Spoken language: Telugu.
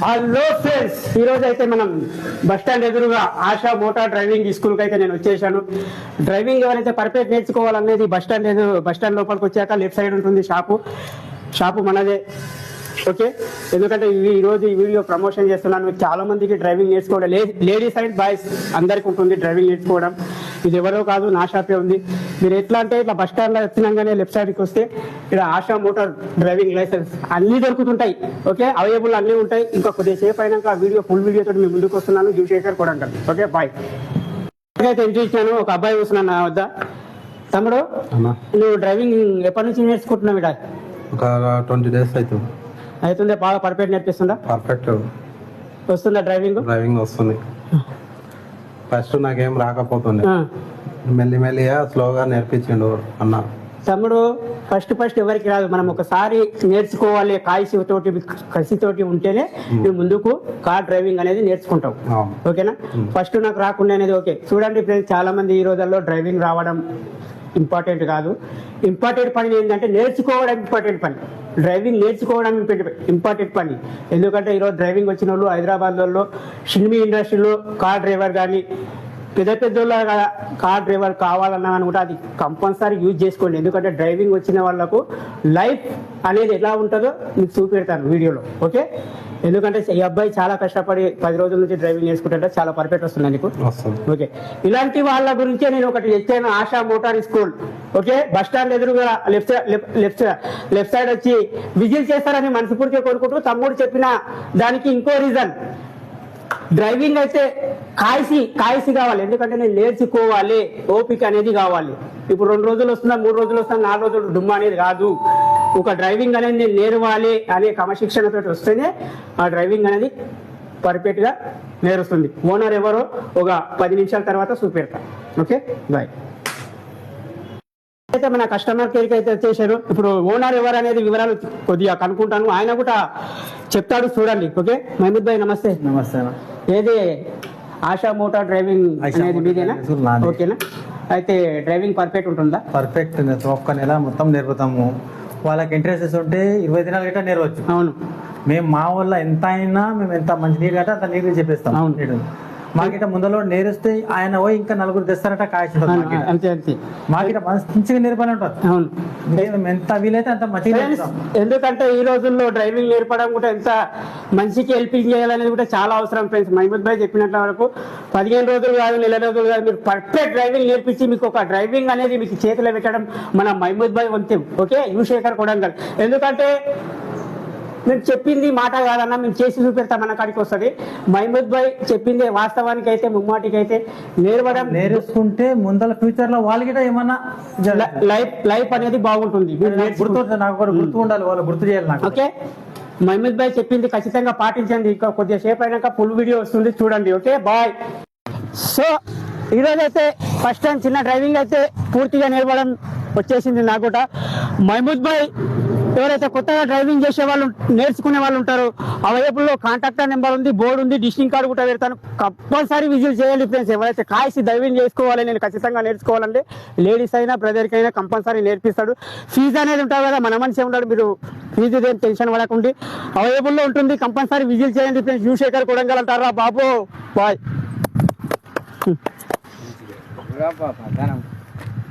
హలో ఫ్రెండ్స్, ఈ రోజు అయితే మనం బస్ స్టాండ్ ఎదురుగా ఆశా మోటార్ డ్రైవింగ్ స్కూల్కి అయితే నేను వచ్చేసాను. డ్రైవింగ్ ఎవరైతే పర్ఫెక్ట్ నేర్చుకోవాలనేది బస్ స్టాండ్ లోపలికి వచ్చాక లెఫ్ట్ సైడ్ ఉంటుంది షాపు మనదే. ఓకే, ఎందుకంటే ఈ రోజు ఈ వీడియో ప్రమోషన్ చేస్తున్నాను. చాలా మందికి డ్రైవింగ్ నేర్చుకోవడం, లేడీస్ అండ్ బాయ్స్ అందరికి ఉంటుంది డ్రైవింగ్ నేర్చుకోవడం. ఇది ఎవరో కాదు, నా షాపే ఉంది. మీరు ఎట్లా అంటే ఇట్లా బస్ స్టాండ్లో వచ్చినాగానే లెఫ్ట్ సైడ్కి వస్తే ఇక్కడ ఆశా మోటార్ డ్రైవింగ్ లైసెన్స్ అన్నీ దొరుకుతుంటాయి. ఓకే, అవైలబుల్ అన్నీ ఉంటాయి. ఇంకా కొద్దిసేపు అయినాక ఆ వీడియో ఫుల్ వీడియోతో మీ ముందుకు వస్తున్నాను. జూశేఖర్ కొడంగల్. Okay, bye. అయితే ఎంట్రీ ఇచ్చాను. ఒక అబ్బాయి వస్తున్నాను నా వద్ద. తమ్ముడు, నువ్వు డ్రైవింగ్ ఎప్పటి నుంచి నేర్చుకుంటున్నావు? ఇక్కడ ఒక 20 days అవుతుందే. బాగా పర్ఫెక్ట్ నేర్పిస్తుందా? పర్ఫెక్ట్ వస్తుందా డ్రైవింగ్ వస్తుంది. ఫస్ట్ నాకేం రాకపోతుండే, మెల్లిమెల్లిగా స్లోగా నేర్పించిండు అన్న. తమ్ముడు, ఫస్ట్ ఎవరికి రాదు. మనం ఒకసారి నేర్చుకోవాలి, కసితోటి ఉంటేనే నువ్వు ముందుకు కార్ డ్రైవింగ్ అనేది నేర్చుకుంటావు. ఓకేనా? ఫస్ట్ నాకు రాకుండా అనేది ఓకే. చూడండి ఫ్రెండ్స్, చాలా మంది ఈ రోజుల్లో డ్రైవింగ్ రావడం ఇంపార్టెంట్ కాదు. ఇంపార్టెంట్ పని ఏంటంటే నేర్చుకోవడం ఇంపార్టెంట్ పని. డ్రైవింగ్ నేర్చుకోవడం ఇంపార్టెంట్ పని. ఎందుకంటే ఈరోజు డ్రైవింగ్ వచ్చిన వాళ్ళు హైదరాబాద్లో సినిమా ఇండస్ట్రీలో కార్ డ్రైవర్ కానీ పెద్ద కార్ డ్రైవర్ కావాలన్నా కూడా అది కంపల్సరీ యూజ్ చేసుకోండి. ఎందుకంటే డ్రైవింగ్ వచ్చిన వాళ్ళకు లైఫ్ అనేది ఎలా ఉంటుందో మీకు చూపెడతాను వీడియోలో. ఓకే, ఎందుకంటే ఈ అబ్బాయి చాలా కష్టపడి 10 రోజుల నుంచి డ్రైవింగ్ నేర్చుకుంటే చాలా పర్ఫెక్ట్ వస్తుంది నీకు. ఓకే, ఇలాంటి వాళ్ళ గురించే నేను ఒకటి చెప్పాను, ASHA motor school. Okay, bus stand ఎదురుగా లెఫ్ట్ సైడ్ వచ్చి విజిల్ చేస్తారని మనస్ఫూర్తిగా కోరుకుంటూ, తమ్ముడు చెప్పిన దానికి ఇంకో రీజన్, డ్రైవింగ్ అయితే కాయసి కావాలి. ఎందుకంటే నేను నేర్చుకోవాలి, ఓపిక అనేది కావాలి. ఇప్పుడు 2 రోజులు వస్తున్నా, 3 రోజులు వస్తున్నా, 4 రోజులు డుమ్మ అనేది కాదు. ఒక డ్రైవింగ్ అనేది నేను నేర్వాలి అనే క్రమశిక్షణతో వస్తేనే ఆ డ్రైవింగ్ అనేది పర్ఫెక్ట్ గా నేర్స్తుంది. ఓనర్ ఎవరో ఒక 10 నిమిషాల తర్వాత చూపెడతా. Okay, bye. అయితే మన కస్టమర్ కేర్కి అయితే వచ్చేసారు. ఇప్పుడు ఓనర్ ఎవరు అనేది వివరాలు కొద్దిగా కనుక్కుంటాను, ఆయన కూడా చెప్తాడు, చూడండి. ఓకే, మహమూద్ భాయ్ నమస్తే. నమస్తే. ఏది ఆశా మోటార్ డ్రైవింగ్ అనేది మీదేనా? ఓకేనా? అయితే డ్రైవింగ్ పర్ఫెక్ట్ ఉంటుందా? పర్ఫెక్ట్. ఒక్క నెల మొత్తం నేర్పుతాము. వాళ్ళకి ఇంట్రెస్ట్ ఉంటే 20 దినాలు గట్రా నేర్వచ్చు. అవును, మేము మా వల్ల ఎంత అయినా మేము ఎంత మంచి నీరు గట్రా అంత నీరు చెప్పేస్తాం. అవును, మాకిట ముందలో నేరుస్తే ఆయన పోయి ఇంకా 4 తెస్తారట కాయచ్చు. అంతే అంతే, మాకిట మంచిగా నేర్పని ఉంటుంది. అవును, మేము ఎంత వీలైతే అంత మంచిగా. ఎందుకంటే ఈ రోజుల్లో డ్రైవింగ్ నేర్పడం కూడా ఎంత మంచికి హెల్పింగ్ చేయాలనేది కూడా చాలా అవసరం ఫ్రెండ్స్. మహమూద్ భాయ్ చెప్పినట్ల వరకు 15 రోజులు కాదు, 1 నెల రోజులు కాదు, మీరు పర్ఫెక్ట్ డ్రైవింగ్ నేర్పించి మీకు ఒక డ్రైవింగ్ అనేది మీకు చేతిలో పెట్టడం మన మహమూద్ భాయ్ వంతెం. ఓకే, జూశేఖర్ కొడంగల్. ఎందుకంటే మేము చెప్పింది మాట కాదన్నా, మేము చేసి చూపెడతాం, మన కాడికి వస్తుంది. మహమూద్ భాయ్ చెప్పింది వాస్తవానికి అయితే ముమ్మాటికి అయితే నేర్చుకుంటే ముందర ఫ్యూచర్ లో వాళ్ళకి ఏమన్నా లైఫ్ అనేది బాగుంటుంది. నాకు గుర్తు ఉండాలి, వాళ్ళు గుర్తు చేయాలి నాకు. ఓకే, మహమూద్ భాయ్ చెప్పింది ఖచ్చితంగా పాటించండి. ఇంకా కొద్దిగా సేపు అయినాక ఫుల్ వీడియో వస్తుంది, చూడండి. Okay, bye. సో ఈరోజు అయితే ఫస్ట్ టైం చిన్న డ్రైవింగ్ అయితే పూర్తిగా నేర్పడం వచ్చేసింది నాకు కూడా. మహమూద్ భాయ్ ఎవరైతే కొత్తగా డ్రైవింగ్ చేసే వాళ్ళు, నేర్చుకునే వాళ్ళు ఉంటారో, ఆ వైపులో కాంటాక్టర్ నెంబర్ ఉంది, బోర్డు ఉంది, డిస్టింగ్ కార్డు కూడా పెడతాను. కంపల్సరీ విజిట్ చేయాలి ఫ్రెండ్స్. ఎవరైతే కాయసి డ్రైవింగ్ చేసుకోవాలి, నేను ఖచ్చితంగా నేర్చుకోవాలంటే లేడీస్ అయినా బ్రదర్కి అయినా కంపల్సరీ నేర్పిస్తాడు. ఫీజు అనేది ఉంటుంది కదా, మన మనిషి ఉంటాడు, మీరు ఫీజు ఏం టెన్షన్ పడకండి, అవైలబుల్లో ఉంటుంది. కంపల్సరీ విజిట్ చేయండి ఫ్రెండ్స్. జూశేఖర్ కొడంగల్ అంటారా బాబు. బాయ్.